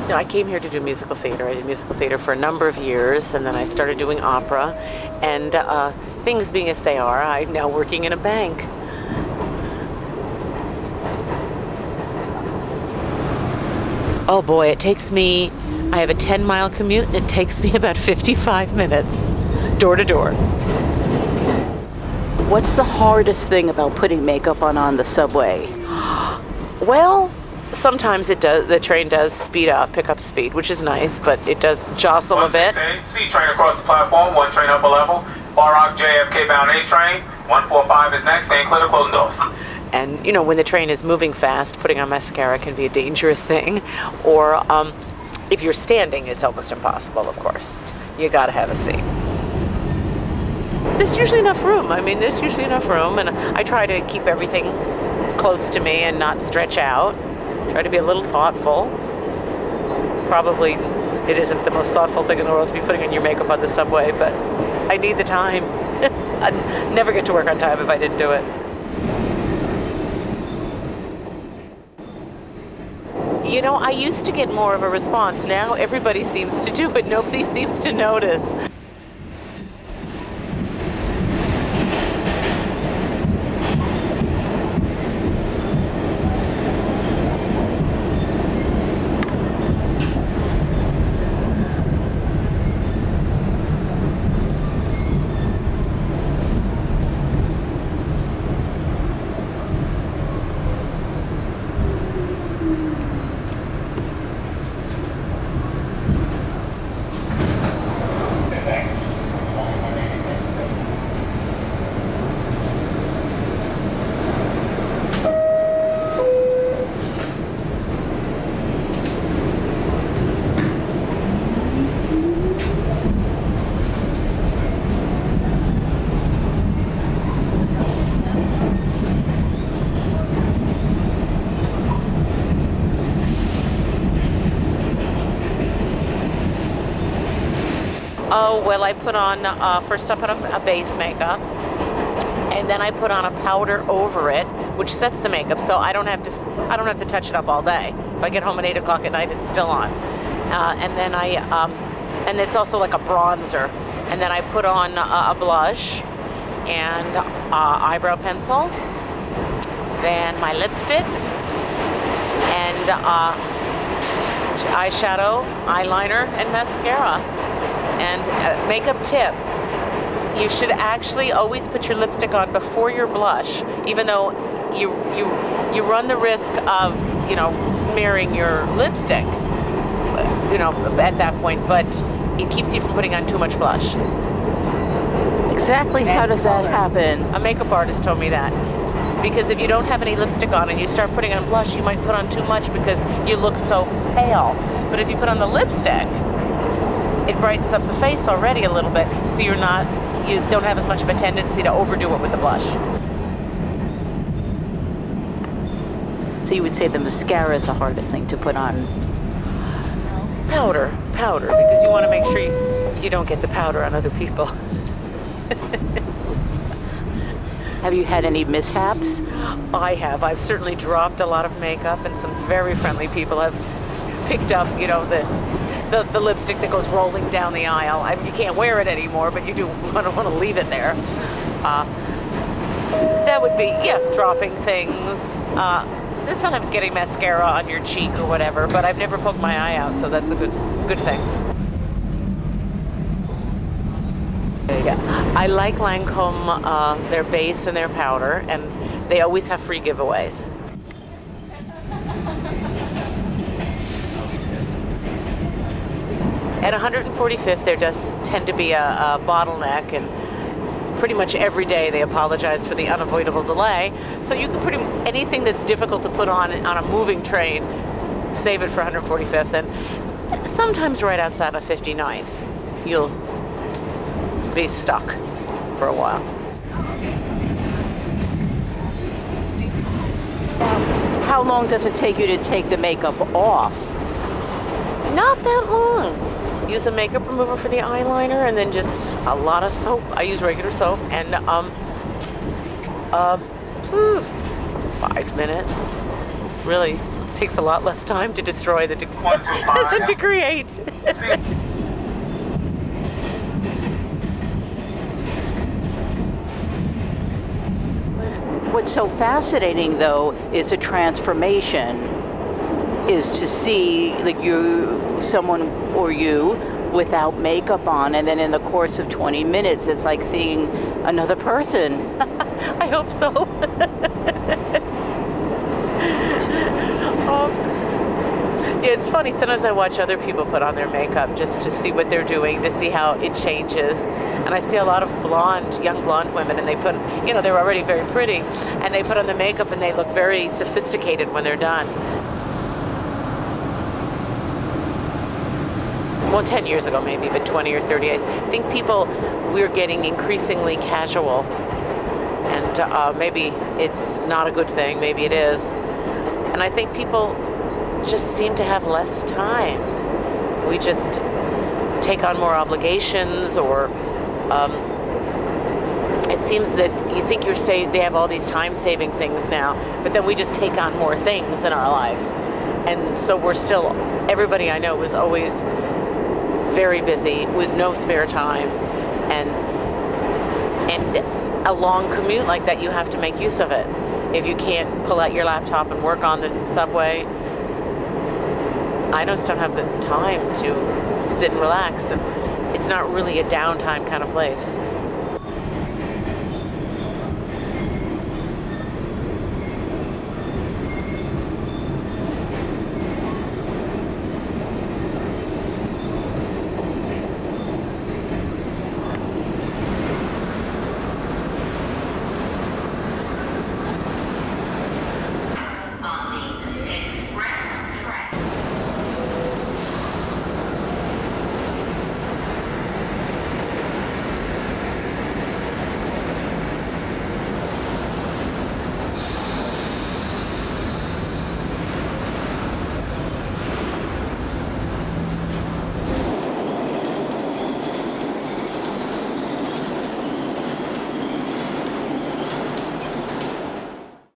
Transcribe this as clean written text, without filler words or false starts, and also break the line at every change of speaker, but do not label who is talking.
No, I came here to do musical theater. I did musical theater for a number of years, and then I started doing opera. And things being as they are, I'm now working in a bank. Oh boy, it takes me, I have a 10-mile commute, and it takes me about 55 minutes, door to door.
What's the hardest thing about putting makeup on the subway?
Well, sometimes it does. The train does speed up, pick up speed, which is nice, but it does jostle a bit.
C train across the platform, 1 train upper level. Bar Rock JFK bound A train, 145 is next, staying clear to closing doors.
And you know, when the train is moving fast, putting on mascara can be a dangerous thing. Or if you're standing, it's almost impossible, of course. You gotta have a seat. There's usually enough room. I mean, there's usually enough room, and I try to keep everything close to me and not stretch out. Try to be a little thoughtful. Probably it isn't the most thoughtful thing in the world to be putting on your makeup on the subway, but I need the time. I'd never get to work on time if I didn't do it. You know, I used to get more of a response. Now everybody seems to do it. Nobody seems to notice. Oh, well, I put on, first I put on a base makeup, and then I put on a powder over it, which sets the makeup, so I don't have to touch it up all day. If I get home at 8 o'clock at night, it's still on. And then and it's also like a bronzer. And then I put on a blush and eyebrow pencil, then my lipstick, and eyeshadow, eyeliner, and mascara. And makeup tip, you should actually always put your lipstick on before your blush, even though you run the risk of, you know, smearing your lipstick, you know, at that point, but it keeps you from putting on too much blush.
Exactly how does that happen?
A makeup artist told me that. Because if you don't have any lipstick on and you start putting on blush, you might put on too much because you look so pale. But if you put on the lipstick, it brightens up the face already a little bit, so you don't have as much of a tendency to overdo it with the blush.
So you would say the mascara is the hardest thing to put on?
Powder, because you want to make sure you don't get the powder on other people.
Have you had any mishaps?
I have. I've certainly dropped a lot of makeup, and some very friendly people have picked up, you know, the lipstick that goes rolling down the aisle. I mean, you can't wear it anymore, but you do want to leave it there. That would be, yeah, dropping things. Sometimes getting mascara on your cheek or whatever, but I've never poked my eye out, so that's a good thing. Yeah. I like Lancome, their base and their powder, and they always have free giveaways. At 145th, there does tend to be a bottleneck, and pretty much every day they apologize for the unavoidable delay. So you can anything that's difficult to put on a moving train, save it for 145th, and sometimes right outside of 59th, you'll be stuck for a while.
How long does it take you to take the makeup off?
Not that long. Use a makeup remover for the eyeliner, and then just a lot of soap. I use regular soap, and 5 minutes. really, it takes a lot less time to destroy than to,
125.
than to create.
What's so fascinating, though, is a transformation, is to see like someone or you without makeup on, and then in the course of 20 minutes, it's like seeing another person.
I hope so. Yeah, it's funny. Sometimes I watch other people put on their makeup just to see what they're doing, to see how it changes. And I see a lot of young blonde women, and they put, you know, they're already very pretty, and they put on the makeup and they look very sophisticated when they're done. Well, 10 years ago maybe, but 20 or 30, I think we're getting increasingly casual. And maybe it's not a good thing, maybe it is. And I think people just seem to have less time. We just take on more obligations, or it seems that you think they have all these time-saving things now, but then we just take on more things in our lives. And so everybody I know was always very busy with no spare time, and a long commute like that, you have to make use of it. If you can't pull out your laptop and work on the subway, I just don't have the time to sit and relax, and it's not really a downtime kind of place.